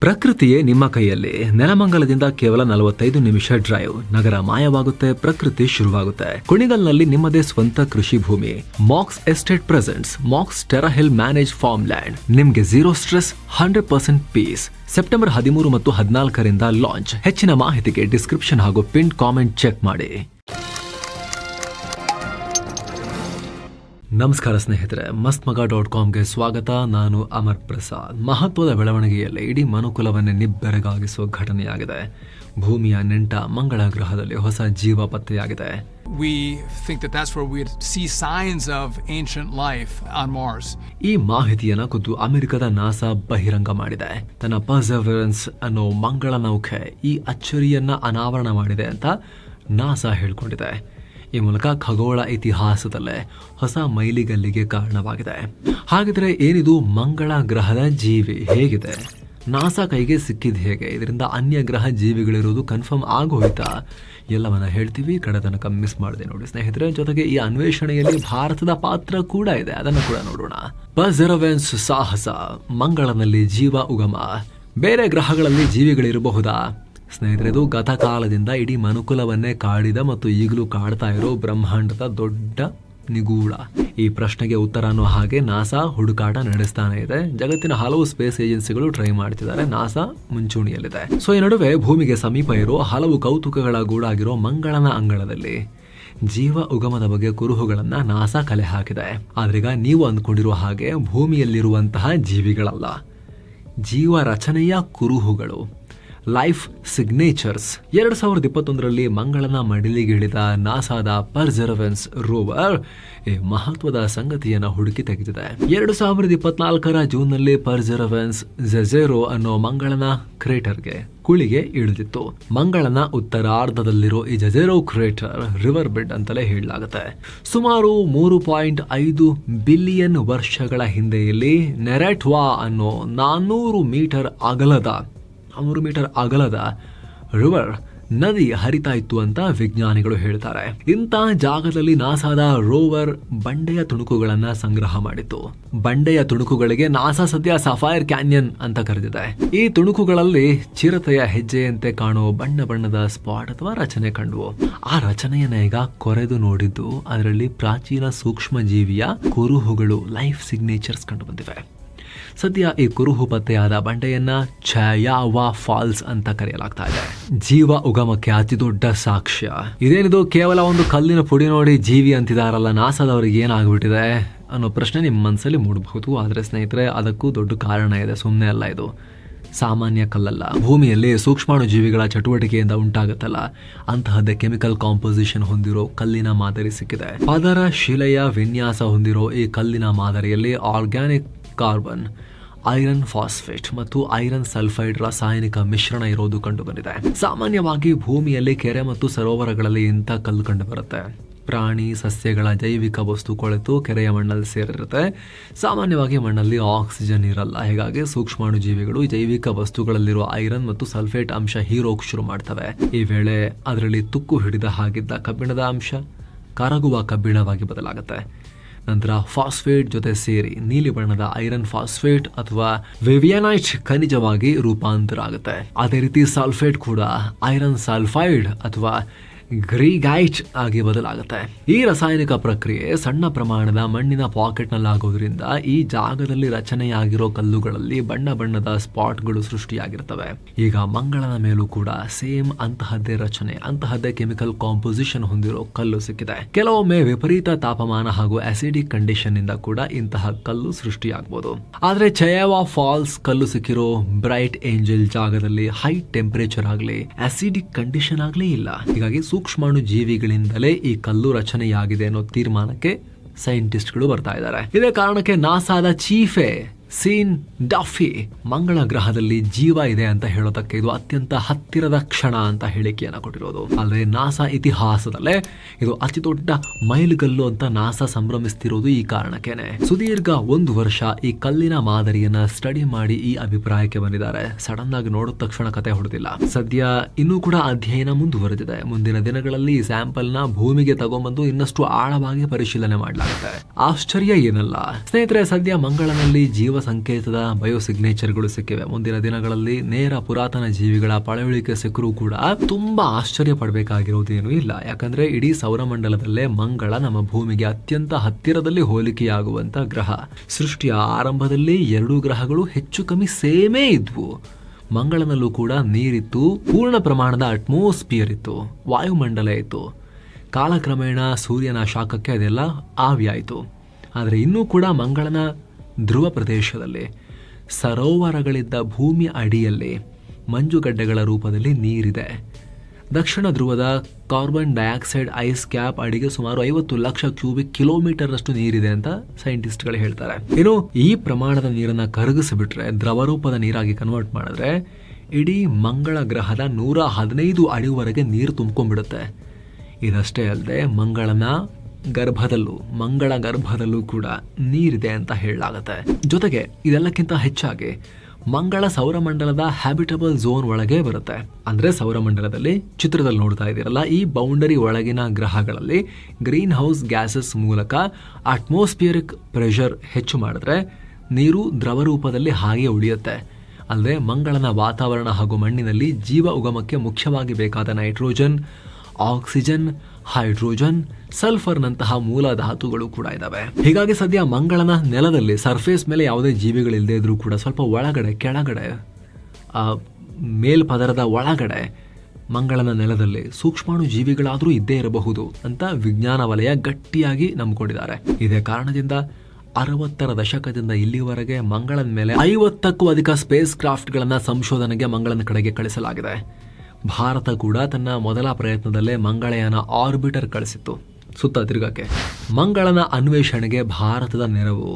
ಪ್ರಕೃತಿಯೇ ನಿಮ್ಮ ಕೈಯಲ್ಲಿ. ನೆಲಮಂಗಲದಿಂದ ಕೇವಲ 45 ನಿಮಿಷ ಡ್ರೈವ್. ನಗರ ಮಾಯವಾಗುತ್ತೆ, ಪ್ರಕೃತಿ ಶುರುವಾಗುತ್ತೆ. ಕುಣಿಗಲ್ನಲ್ಲಿ ನಿಮ್ಮದೇ ಸ್ವಂತ ಕೃಷಿ ಭೂಮಿ. Max Estate presents Max Terrahill manage farm land. ನಿಮ್ಗೆ 0 ಸ್ಟ್ರೆಸ್, 100% ಪೀಸ್. ಸೆಪ್ಟೆಂಬರ್ 13 ಮತ್ತು 14 ಲಾಂಚ್. ಹೆಚ್ಚಿನ ಮಾಹಿತಿಗೆ ಡಿಸ್ಕ್ರಿಪ್ಷನ್ ಹಾಗೂ ಪಿನ್ ಕಾಮೆಂಟ್ ಚೆಕ್ ಮಾಡಿ. ನಮಸ್ಕಾರ ಸ್ನೇಹಿತರೆ, mastmaga.comಗೆ ಸ್ವಾಗತ. ನಾನು ಅಮರ್ ಪ್ರಸಾದ್. ಮಹತ್ವದ ಬೆಳವಣಿಗೆಯಲ್ಲಿ ಇಡೀ ಮನುಕುಲವನ್ನೇ ನಿಬ್ಬೆರಗಾಗಿಸುವ ಘಟನೆಯಾಗಿದೆ. ಭೂಮಿಯ ನೆಂಟ ಮಂಗಳ ಗ್ರಹದಲ್ಲಿ ಹೊಸ ಜೀವ ಪತ್ತೆಯಾಗಿದೆ. We think that that's where we'd see signs of ancient life on Mars. ಈ ಮಾಹಿತಿಯನ್ನು ಖುದ್ದು ಅಮೆರಿಕದ ನಾಸಾ ಬಹಿರಂಗ ಮಾಡಿದೆ. ತನ್ನ ಪರ್ಸೆವರೆನ್ಸ್ ಅನ್ನೋ ಮಂಗಳ ನೌಕೆ ಈ ಅಚ್ಚರಿಯನ್ನ ಅನಾವರಣ ಮಾಡಿದೆ ಅಂತ ನಾಸಾ ಹೇಳ್ಕೊಂಡಿದೆ. ಈ ಮೂಲಕ ಖಗೋಳ ಇತಿಹಾಸದಲ್ಲೇ ಹೊಸ ಮೈಲಿಗಲ್ಲಿಗೆ ಕಾರಣವಾಗಿದೆ. ಹಾಗಿದ್ರೆ ಏನಿದು ಮಂಗಳ ಗ್ರಹದ ಜೀವಿ? ಹೇಗಿದೆ? ನಾಸಾ ಕೈಗೆ ಸಿಕ್ಕಿದ್ ಹೇಗೆ? ಇದರಿಂದ ಅನ್ಯ ಗ್ರಹ ಜೀವಿಗಳಿರೋದು ಕನ್ಫರ್ಮ್ ಆಗೋಯ್ತಾ? ಎಲ್ಲವನ್ನ ಹೇಳ್ತೀವಿ. ಕಡೆ ತನಕ ಮಿಸ್ ಮಾಡಿದೆ ನೋಡಿ ಸ್ನೇಹಿತರೆ. ಜೊತೆಗೆ ಈ ಅನ್ವೇಷಣೆಯಲ್ಲಿ ಭಾರತದ ಪಾತ್ರ ಕೂಡ ಇದೆ, ಅದನ್ನು ಕೂಡ ನೋಡೋಣ. ಪರ್ಸೆವರೆನ್ಸ್ ಸಾಹಸ. ಮಂಗಳನಲ್ಲಿ ಜೀವ ಉಗಮ. ಬೇರೆ ಗ್ರಹಗಳಲ್ಲಿ ಜೀವಿಗಳಿರಬಹುದಾ? ಸ್ನೇಹಿತರೆ, ಇದು ಗತಕಾಲದಿಂದ ಇಡೀ ಮನುಕುಲವನ್ನೇ ಕಾಡಿದ ಮತ್ತು ಈಗಲೂ ಕಾಡ್ತಾ ಇರೋ ಬ್ರಹ್ಮಾಂಡದ ದೊಡ್ಡ ನಿಗೂಢ. ಈ ಪ್ರಶ್ನೆಗೆ ಉತ್ತರ ಅನ್ನೋ ಹಾಗೆ ನಾಸಾ ಹುಡುಕಾಟ ನಡೆಸ್ತಾನೆ ಇದೆ. ಜಗತ್ತಿನ ಹಲವು ಸ್ಪೇಸ್ ಏಜೆನ್ಸಿಗಳು ಟ್ರೈ ಮಾಡ್ತಿದ್ದಾರೆ. ನಾಸಾ ಮುಂಚೂಣಿಯಲ್ಲಿದೆ. ಸೊ ಈ ನಡುವೆ ಭೂಮಿಗೆ ಸಮೀಪ ಇರೋ ಹಲವು ಕೌತುಕಗಳ ಗೂಡಾಗಿರೋ ಮಂಗಳನ ಅಂಗಳದಲ್ಲಿ ಜೀವ ಉಗಮದ ಬಗ್ಗೆ ಕುರುಹುಗಳನ್ನ ನಾಸಾ ಕಲೆ ಹಾಕಿದೆ. ಆದ್ರೀಗ ನೀವು ಅಂದ್ಕೊಂಡಿರುವ ಹಾಗೆ ಭೂಮಿಯಲ್ಲಿರುವಂತಹ ಜೀವಿಗಳಲ್ಲ, ಜೀವ ರಚನೆಯ ಕುರುಹುಗಳು, ಲೈಫ್ ಸಿಗ್ನೇಚರ್ಸ್. 2021 ಮಂಗಳನ ಮಡಿಲಿಗಿಳಿದ ನಾಸಾದ ಪರ್ಸೆವರೆನ್ಸ್ ರೋವರ್ ಈ ಮಹತ್ವದ ಸಂಗತಿಯನ್ನು ಹುಡುಕಿ ತೆಗೆದಿದೆ. 2024 ಜೂನ್ನಲ್ಲಿ ಪರ್ಸೆವರೆನ್ಸ್ ಜೆಝೆರೋ ಅನ್ನೋ ಮಂಗಳನ ಕ್ರೇಟರ್ಗೆ ಕುಳಿಗೆ ಇಳಿದಿತ್ತು. ಮಂಗಳನ ಉತ್ತರಾರ್ಧದಲ್ಲಿರೋ ಈ ಜೆಝೆರೋ ಕ್ರೇಟರ್ ರಿವರ್ ಬೆಡ್ ಅಂತಲೇ ಹೇಳಲಾಗುತ್ತೆ. ಸುಮಾರು 3.5 ಬಿಲಿಯನ್ ವರ್ಷಗಳ ಹಿಂದೆ ಇಲ್ಲಿ ನೆರೆಟ್ವಾ ಅನ್ನೋ 400 ಮೀಟರ್ ಅಗಲದ ರಿವರ್ ನದಿ ಹರಿತಾ ಇತ್ತು ಅಂತ ವಿಜ್ಞಾನಿಗಳು ಹೇಳ್ತಾರೆ. ಇಂಥ ಜಾಗದಲ್ಲಿ ನಾಸಾದ ರೋವರ್ ಬಂಡೆಯ ತುಣುಕುಗಳನ್ನ ಸಂಗ್ರಹ ಮಾಡಿತ್ತು. ಬಂಡೆಯ ತುಣುಕುಗಳಿಗೆ ನಾಸಾ ಸದ್ಯ ಸಫೈರ್ ಕ್ಯಾನ್ಯನ್ ಅಂತ ಕರೆದಿದೆ. ಈ ತುಣುಕುಗಳಲ್ಲಿ ಚಿರತೆಯ ಹೆಜ್ಜೆಯಂತೆ ಕಾಣೋ ಬಣ್ಣ ಬಣ್ಣದ ಸ್ಪಾಟ್ ಅಥವಾ ರಚನೆ ಕಂಡುವು. ಆ ರಚನೆಯನ್ನ ಈಗ ಕೊರೆದು ನೋಡಿದ್ದು ಅದರಲ್ಲಿ ಪ್ರಾಚೀನ ಸೂಕ್ಷ್ಮ ಜೀವಿಯ ಕುರುಹುಗಳು, ಲೈಫ್ ಸಿಗ್ನೇಚರ್ಸ್ ಕಂಡು ಬಂದಿವೆ. ಸದ್ಯ ಈ ಕುರುಹು ಪತ್ತೆಯಾದ ಬಂಡೆಯನ್ನ ಛಯಾವಾ ಫಾಲ್ಸ್ ಅಂತ ಕರೆಯಲಾಗ್ತಾ ಇದೆ. ಜೀವ ಉಗಮಕ್ಕೆ ಅತಿ ದೊಡ್ಡ ಸಾಕ್ಷ್ಯ. ಇದೇನಿದು ಕೇವಲ ಒಂದು ಕಲ್ಲಿನ ಪುಡಿ ನೋಡಿ ಜೀವಿ ಅಂತಿದಾರಲ್ಲ, ನಾಸಾದವರಿಗೆ ಏನಾಗ್ಬಿಟ್ಟಿದೆ ಅನ್ನೋ ಪ್ರಶ್ನೆ ನಿಮ್ಮ ಮನಸ್ಸಲ್ಲಿ ಮೂಡಬಹುದು. ಆದ್ರೆ ಸ್ನೇಹಿತರೆ, ಅದಕ್ಕೂ ದೊಡ್ಡ ಕಾರಣ ಇದೆ, ಸುಮ್ಮನೆ ಅಲ್ಲ. ಇದು ಸಾಮಾನ್ಯ ಕಲ್ಲಲ್ಲ. ಭೂಮಿಯಲ್ಲಿ ಸೂಕ್ಷ್ಮಾಣು ಜೀವಿಗಳ ಚಟುವಟಿಕೆಯಿಂದ ಉಂಟಾಗುತ್ತಲ್ಲ, ಅಂತಹದ್ದೇ ಕೆಮಿಕಲ್ ಕಾಂಪೋಸಿಷನ್ ಹೊಂದಿರೋ ಕಲ್ಲಿನ ಮಾದರಿ ಸಿಕ್ಕಿದೆ. ಪದರ ಶಿಲೆಯ ವಿನ್ಯಾಸ ಹೊಂದಿರೋ ಈ ಕಲ್ಲಿನ ಮಾದರಿಯಲ್ಲಿ ಆರ್ಗ್ಯಾನಿಕ್ ಕಾರ್ಬನ್, ಐರನ್ ಫಾಸ್ಫೇಟ್ ಮತ್ತು ಐರನ್ ಸಲ್ಫೈಡ್ ರಾಸಾಯನಿಕ ಮಿಶ್ರಣ ಇರೋದು ಕಂಡು ಬಂದಿದೆ. ಸಾಮಾನ್ಯವಾಗಿ ಭೂಮಿಯಲ್ಲಿ ಕೆರೆ ಮತ್ತು ಸರೋವರಗಳಲ್ಲಿ ಇಂಥ ಕಲ್ಲು ಕಂಡು ಬರುತ್ತೆ. ಪ್ರಾಣಿ ಸಸ್ಯಗಳ ಜೈವಿಕ ವಸ್ತು ಕೊಳೆತು ಕೆರೆಯ ಮಣ್ಣಲ್ಲಿ ಸೇರಿರುತ್ತೆ. ಸಾಮಾನ್ಯವಾಗಿ ಮಣ್ಣಲ್ಲಿ ಆಕ್ಸಿಜನ್ ಇರಲ್ಲ. ಹೀಗಾಗಿ ಸೂಕ್ಷ್ಮಾಣು ಜೀವಿಗಳು ಜೈವಿಕ ವಸ್ತುಗಳಲ್ಲಿರುವ ಐರನ್ ಮತ್ತು ಸಲ್ಫೇಟ್ ಅಂಶ ಹೀರೋಕ್ ಶುರು ಮಾಡ್ತವೆ. ಈ ವೇಳೆ ಅದರಲ್ಲಿ ತುಕ್ಕು ಹಿಡಿದ ಹಾಗಿದ್ದ ಕಬ್ಬಿಣದ ಅಂಶ ಕರಗುವ ಕಬ್ಬಿಣವಾಗಿ ಬದಲಾಗುತ್ತೆ. ನಂತರ ಫಾಸ್ಫೇಟ್ ಜೊತೆ ಸೇರಿ ನೀಲಿ ಬಣ್ಣದ ಐರನ್ ಫಾಸ್ಫೇಟ್ ಅಥವಾ ವೆವಿಯನೈಟ್ ಖನಿಜವಾಗಿ ರೂಪಾಂತರ ಆಗುತ್ತೆ. ಅದೇ ರೀತಿ ಸಲ್ಫೇಟ್ ಕೂಡ ಐರನ್ ಸಲ್ಫೈಡ್ ಅಥವಾ ಗ್ರೀಗೈಟ್ ಆಗಿ ಬದಲಾಗುತ್ತೆ. ಈ ರಾಸಾಯನಿಕ ಪ್ರಕ್ರಿಯೆ ಸಣ್ಣ ಪ್ರಮಾಣದ ಮಣ್ಣಿನ ಪಾಕೆಟ್ ನಲ್ಲಿ ಆಗೋದ್ರಿಂದ ಈ ಜಾಗದಲ್ಲಿ ರಚನೆಯಾಗಿರೋ ಕಲ್ಲುಗಳಲ್ಲಿ ಬಣ್ಣ ಬಣ್ಣದ ಸ್ಪಾಟ್ಗಳು ಸೃಷ್ಟಿಯಾಗಿರ್ತವೆ. ಈಗ ಮಂಗಳನ ಮೇಲೂ ಕೂಡ ಸೇಮ್ ಅಂತಹದ್ದೇ ರಚನೆ, ಅಂತಹದ್ದೇ ಕೆಮಿಕಲ್ ಕಾಂಪೋಸಿಷನ್ ಹೊಂದಿರೋ ಕಲ್ಲು ಸಿಕ್ಕಿದೆ. ಕೆಲವೊಮ್ಮೆ ವಿಪರೀತ ತಾಪಮಾನ ಹಾಗೂ ಅಸಿಡಿಕ್ ಕಂಡೀಷನ್ ಇಂದ ಕೂಡ ಇಂತಹ ಕಲ್ಲು ಸೃಷ್ಟಿಯಾಗಬಹುದು. ಆದ್ರೆ ಛಯಾವಾ ಫಾಲ್ಸ್ ಕಲ್ಲು ಸಿಕ್ಕಿರೋ ಬ್ರೈಟ್ ಏಂಜಲ್ ಜಾಗದಲ್ಲಿ ಹೈ ಟೆಂಪರೇಚರ್ ಆಗಲಿ ಅಸಿಡಿಕ್ ಕಂಡೀಷನ್ ಆಗಲಿ ಇಲ್ಲ. ಹೀಗಾಗಿ ಸೂಕ್ಷ್ಮಾಣು ಜೀವಿಗಳಿಂದಲೇ ಈ ಕಲ್ಲು ರಚನೆಯಾಗಿದೆ ಅನ್ನೋ ತೀರ್ಮಾನಕ್ಕೆ ಸೈಂಟಿಸ್ಟ್ಗಳು ಬರ್ತಾ ಇದ್ದಾರೆ. ಇದೇ ಕಾರಣಕ್ಕೆ ನಾಸಾದ ಚೀಫೆ ಸೀನ್ ಡಫಿ ಮಂಗಳ ಗ್ರಹದಲ್ಲಿ ಜೀವ ಇದೆ ಅಂತ ಹೇಳೋದಕ್ಕೆ ಇದು ಅತ್ಯಂತ ಹತ್ತಿರದ ಕ್ಷಣ ಅಂತ ಹೇಳಿಕೆಯನ್ನು ಕೊಟ್ಟಿರೋದು. ಆದರೆ ನಾಸಾ ಇತಿಹಾಸದಲ್ಲೇ ಇದು ಅತಿ ದೊಡ್ಡ ಮೈಲುಗಲ್ಲು ಅಂತ ನಾಸಾ ಸಂಭ್ರಮಿಸ್ತಿರೋದು ಈ ಕಾರಣಕ್ಕೇನೆ. ಸುದೀರ್ಘ 1 ವರ್ಷ ಈ ಕಲ್ಲಿನ ಮಾದರಿಯನ್ನ ಸ್ಟಡಿ ಮಾಡಿ ಈ ಅಭಿಪ್ರಾಯಕ್ಕೆ ಬಂದಿದ್ದಾರೆ. ಸಡನ್ ಆಗಿ ನೋಡಿದ ತಕ್ಷಣ ಕತೆ ಹೊಡೆದಿಲ್ಲ. ಸದ್ಯ ಇನ್ನೂ ಕೂಡ ಅಧ್ಯಯನ ಮುಂದುವರೆದಿದೆ. ಮುಂದಿನ ದಿನಗಳಲ್ಲಿ ಈ ಸ್ಯಾಂಪಲ್ ನ ಭೂಮಿಗೆ ತಗೊಂಡ್ಬಂದು ಇನ್ನಷ್ಟು ಆಳವಾಗಿ ಪರಿಶೀಲನೆ ಮಾಡಲಾಗುತ್ತೆ. ಆಶ್ಚರ್ಯ ಏನಲ್ಲ ಸ್ನೇಹಿತರೆ, ಸದ್ಯ ಮಂಗಳನಲ್ಲಿ ಜೀವ ಜೀವ ಸಂಕೇತದ ಬಯೋಸಿಗ್ನೇಚರ್ಗಳು ಸಿಕ್ಕಿವೆ. ಮುಂದಿನ ದಿನಗಳಲ್ಲಿ ನೇರ ಪುರಾತನ ಜೀವಿಗಳ ಪಳೆಯುಳಿಕೆ ಸಿಕ್ಕರೂ ಕೂಡ ತುಂಬಾ ಆಶ್ಚರ್ಯ ಪಡಬೇಕಾಗಿರೋದೇನೂ ಇಲ್ಲ. ಯಾಕಂದ್ರೆ ಇಡೀ ಸೌರಮಂಡಲದಲ್ಲೇ ಮಂಗಳ ನಮ್ಮ ಭೂಮಿಗೆ ಅತ್ಯಂತ ಹತ್ತಿರದಲ್ಲಿ ಹೋಲಿಕೆಯಾಗುವಂತ ಗ್ರಹ. ಸೃಷ್ಟಿಯ ಆರಂಭದಲ್ಲಿ 2 ಗ್ರಹಗಳು ಹೆಚ್ಚು ಕಮ್ಮಿ ಸೇಮೇ ಇದ್ವು. ಮಂಗಳನಲ್ಲೂ ಕೂಡ ನೀರಿತ್ತು, ಪೂರ್ಣ ಪ್ರಮಾಣದ ಅಟ್ಮಾಸ್ಫಿಯರ್ ಇತ್ತು, ವಾಯುಮಂಡಲ ಇತ್ತು. ಕಾಲಕ್ರಮೇಣ ಸೂರ್ಯನ ಶಾಖಕ್ಕೆ ಅದೆಲ್ಲ ಆವಿಯಾಯಿತು. ಆದರೆ ಇನ್ನೂ ಕೂಡ ಮಂಗಳನ ಧ್ರುವ ಪ್ರದೇಶದಲ್ಲಿ ಸರೋವರಗಳಿದ್ದ ಭೂಮಿ ಅಡಿಯಲ್ಲಿ ಮಂಜುಗಡ್ಡೆಗಳ ರೂಪದಲ್ಲಿ ನೀರಿದೆ. ದಕ್ಷಿಣ ಧ್ರುವದ ಕಾರ್ಬನ್ ಡೈಆಕ್ಸೈಡ್ ಐಸ್ ಕ್ಯಾಪ್ ಅಡಿಗೆ ಸುಮಾರು 50 ಲಕ್ಷ ಕ್ಯೂಬಿಕ್ ಕಿಲೋಮೀಟರ್ ಅಷ್ಟು ನೀರಿದೆ ಅಂತ ಸೈಂಟಿಸ್ಟ್ಗಳು ಹೇಳ್ತಾರೆ. ಇನ್ನು ಈ ಪ್ರಮಾಣದ ನೀರನ್ನ ಕರಗಿಸಿಬಿಟ್ರೆ, ದ್ರವರೂಪದ ನೀರಾಗಿ ಕನ್ವರ್ಟ್ ಮಾಡಿದ್ರೆ ಇಡೀ ಮಂಗಳ ಗ್ರಹದ 115 ಅಡಿವರೆಗೆ ನೀರು ತುಂಬ್ಕೊಂಡ್ಬಿಡುತ್ತೆ. ಇದಷ್ಟೇ ಅಲ್ಲದೆ ಮಂಗಳ ಗರ್ಭದಲ್ಲೂ ಕೂಡ ನೀರಿದೆ ಅಂತ ಹೇಳಲಾಗುತ್ತೆ. ಜೊತೆಗೆ ಇದೆಲ್ಲಕ್ಕಿಂತ ಹೆಚ್ಚಾಗಿ ಮಂಗಳ ಸೌರಮಂಡಲದ ಹ್ಯಾಬಿಟಬಲ್ ಝೋನ್ ಒಳಗೆ ಬರುತ್ತೆ. ಅಂದ್ರೆ ಸೌರಮಂಡಲದಲ್ಲಿ ಚಿತ್ರದಲ್ಲಿ ನೋಡ್ತಾ ಇದ್ದೀರಲ್ಲ, ಈ ಬೌಂಡರಿ ಒಳಗಿನ ಗ್ರಹಗಳಲ್ಲಿ ಗ್ರೀನ್ ಹೌಸ್ ಗ್ಯಾಸಸ್ ಮೂಲಕ ಅಟ್ಮಾಸ್ಫಿಯರಿಕ್ ಪ್ರೆಷರ್ ಹೆಚ್ಚು ಮಾಡಿದ್ರೆ ನೀರು ದ್ರವ ರೂಪದಲ್ಲಿ ಹಾಗೆ ಉಳಿಯುತ್ತೆ. ಅಲ್ಲದೆ ಮಂಗಳನ ವಾತಾವರಣ ಹಾಗೂ ಮಣ್ಣಿನಲ್ಲಿ ಜೀವ ಉಗಮಕ್ಕೆ ಮುಖ್ಯವಾಗಿ ಬೇಕಾದ ನೈಟ್ರೋಜನ್, ಆಕ್ಸಿಜನ್, ಹೈಡ್ರೋಜನ್, ಸಲ್ಫರ್ನಂತಹ ಮೂಲ ಧಾತುಗಳು ಕೂಡ ಇದಾವೆ. ಹೀಗಾಗಿ ಸದ್ಯ ಮಂಗಳನ ನೆಲದಲ್ಲಿ ಸರ್ಫೇಸ್ ಮೇಲೆ ಯಾವುದೇ ಜೀವಿಗಳಿಲ್ಲದೆ ಇದ್ರೂ ಕೂಡ ಸ್ವಲ್ಪ ಒಳಗಡೆ, ಕೆಳಗಡೆ, ಮೇಲ್ಪದರದ ಒಳಗಡೆ ಮಂಗಳನ ನೆಲದಲ್ಲಿ ಸೂಕ್ಷ್ಮಾಣು ಜೀವಿಗಳಾದರೂ ಇದ್ದೇ ಇರಬಹುದು ಅಂತ ವಿಜ್ಞಾನ ವಲಯ ಗಟ್ಟಿಯಾಗಿ ನಂಬಿಕೊಂಡಿದ್ದಾರೆ. ಇದೇ ಕಾರಣದಿಂದ 60ರ ದಶಕದಿಂದ ಇಲ್ಲಿವರೆಗೆ ಮಂಗಳನ ಮೇಲೆ 50ಕ್ಕೂ ಅಧಿಕ ಸ್ಪೇಸ್ ಕ್ರಾಫ್ಟ್ಗಳನ್ನ ಸಂಶೋಧನೆಗೆ ಮಂಗಳನ ಕಡೆಗೆ ಕಳಿಸಲಾಗಿದೆ. ಭಾರತ ಕೂಡ ತನ್ನ ಮೊದಲ ಪ್ರಯತ್ನದಲ್ಲೇ ಮಂಗಳಯಾನ ಆರ್ಬಿಟರ್ ಕಳಿಸಿತ್ತು ಸುತ್ತ ತಿರುಗಕ್ಕೆ. ಮಂಗಳನ ಅನ್ವೇಷಣೆಗೆ ಭಾರತದ ನೆರವು.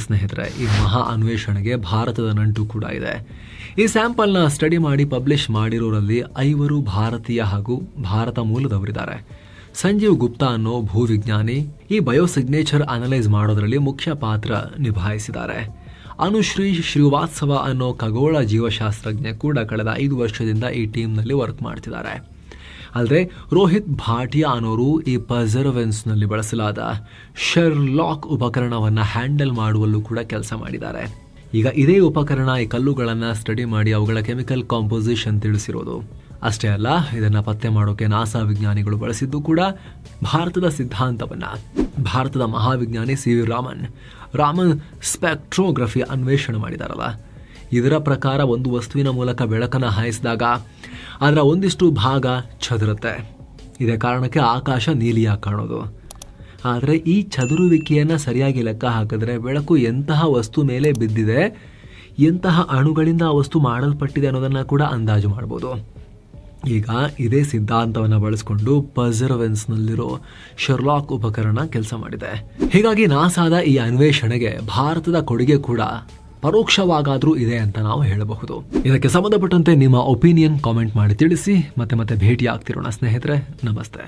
ಸ್ನೇಹಿತರೆ, ಈ ಮಹಾ ಅನ್ವೇಷಣೆಗೆ ಭಾರತದ ನಂಟು ಕೂಡ ಇದೆ. ಈ ಸ್ಯಾಂಪಲ್ನ ಸ್ಟಡಿ ಮಾಡಿ ಪಬ್ಲಿಷ್ ಮಾಡಿರೋರಲ್ಲಿ 5 ಭಾರತೀಯ ಹಾಗೂ ಭಾರತ ಮೂಲದವರಿದ್ದಾರೆ. ಸಂಜೀವ್ ಗುಪ್ತಾ ಅನ್ನೋ ಭೂವಿಜ್ಞಾನಿ ಈ ಬಯೋಸಿಗ್ನೇಚರ್ ಅನಲೈಸ್ ಮಾಡೋದ್ರಲ್ಲಿ ಮುಖ್ಯ ಪಾತ್ರ ನಿಭಾಯಿಸಿದ್ದಾರೆ. ಅನುಶ್ರೀ ಶ್ರೀವಾತ್ಸವ ಅನ್ನೋ ಖಗೋಳ ಜೀವಶಾಸ್ತ್ರಜ್ಞ ಕೂಡ ಕಳೆದ 5 ವರ್ಷದಿಂದ ಈ ಟೀಮ್ನಲ್ಲಿ ವರ್ಕ್ ಮಾಡ್ತಿದ್ದಾರೆ. ಅಲ್ಲದೆ ರೋಹಿತ್ ಭಾಟಿಯಾ ಅನ್ನೋರು ಈ ಪರ್ಸರ್ವೆನ್ಸ್ನಲ್ಲಿ ಬಳಸಲಾದ ಶೆರ್ಲಾಕ್ ಉಪಕರಣವನ್ನು ಹ್ಯಾಂಡಲ್ ಮಾಡುವಲ್ಲೂ ಕೂಡ ಕೆಲಸ ಮಾಡಿದ್ದಾರೆ. ಈಗ ಇದೇ ಉಪಕರಣ ಈ ಕಲ್ಲುಗಳನ್ನು ಸ್ಟಡಿ ಮಾಡಿ ಅವುಗಳ ಕೆಮಿಕಲ್ ಕಾಂಪೋಸಿಷನ್ ತಿಳಿಸಿರೋದು. ಅಷ್ಟೇ ಅಲ್ಲ, ಇದನ್ನು ಪತ್ತೆ ಮಾಡೋಕೆ ನಾಸಾ ವಿಜ್ಞಾನಿಗಳು ಬಳಸಿದ್ದು ಕೂಡ ಭಾರತದ ಸಿದ್ಧಾಂತವನ್ನ. ಭಾರತದ ಮಹಾವಿಜ್ಞಾನಿ ಸಿ.ವಿ. ರಾಮನ್ ಸ್ಪೆಕ್ಟ್ರೋಗ್ರಫಿ ಅನ್ವೇಷಣೆ ಮಾಡಿದಾರಲ್ಲ, ಇದರ ಪ್ರಕಾರ ಒಂದು ವಸ್ತುವಿನ ಮೂಲಕ ಬೆಳಕನ್ನು ಹಾಯಿಸಿದಾಗ ಅದರ ಒಂದಿಷ್ಟು ಭಾಗ ಚದುರುತ್ತೆ. ಇದೇ ಕಾರಣಕ್ಕೆ ಆಕಾಶ ನೀಲಿಯಾಗಿ ಕಾಣೋದು. ಆದರೆ ಈ ಚದುರುವಿಕೆಯನ್ನು ಸರಿಯಾಗಿ ಲೆಕ್ಕ ಹಾಕಿದ್ರೆ ಬೆಳಕು ಎಂತಹ ವಸ್ತು ಮೇಲೆ ಬಿದ್ದಿದೆ, ಎಂತಹ ಅಣುಗಳಿಂದ ಆ ವಸ್ತು ಮಾಡಲ್ಪಟ್ಟಿದೆ ಅನ್ನೋದನ್ನು ಕೂಡ ಅಂದಾಜು ಮಾಡ್ಬೋದು. ಈಗ ಇದೇ ಸಿದ್ಧಾಂತವನ್ನು ಬಳಸಿಕೊಂಡು ಪರ್ಸರ್ವೆನ್ಸ್ನಲ್ಲಿರೋ ಶೆರ್ಲಾಕ್ ಉಪಕರಣ ಕೆಲಸ ಮಾಡಿದೆ. ಹೀಗಾಗಿ ನಾಸಾದ ಈ ಅನ್ವೇಷಣೆಗೆ ಭಾರತದ ಕೊಡುಗೆ ಕೂಡ ಪರೋಕ್ಷವಾಗಾದ್ರೂ ಇದೆ ಅಂತ ನಾವು ಹೇಳಬಹುದು. ಇದಕ್ಕೆ ಸಂಬಂಧಪಟ್ಟಂತೆ ನಿಮ್ಮ ಒಪಿನಿಯನ್ ಕಾಮೆಂಟ್ ಮಾಡಿ ತಿಳಿಸಿ. ಮತ್ತೆ ಭೇಟಿ ಆಗ್ತಿರೋಣ ಸ್ನೇಹಿತರೆ. ನಮಸ್ತೆ.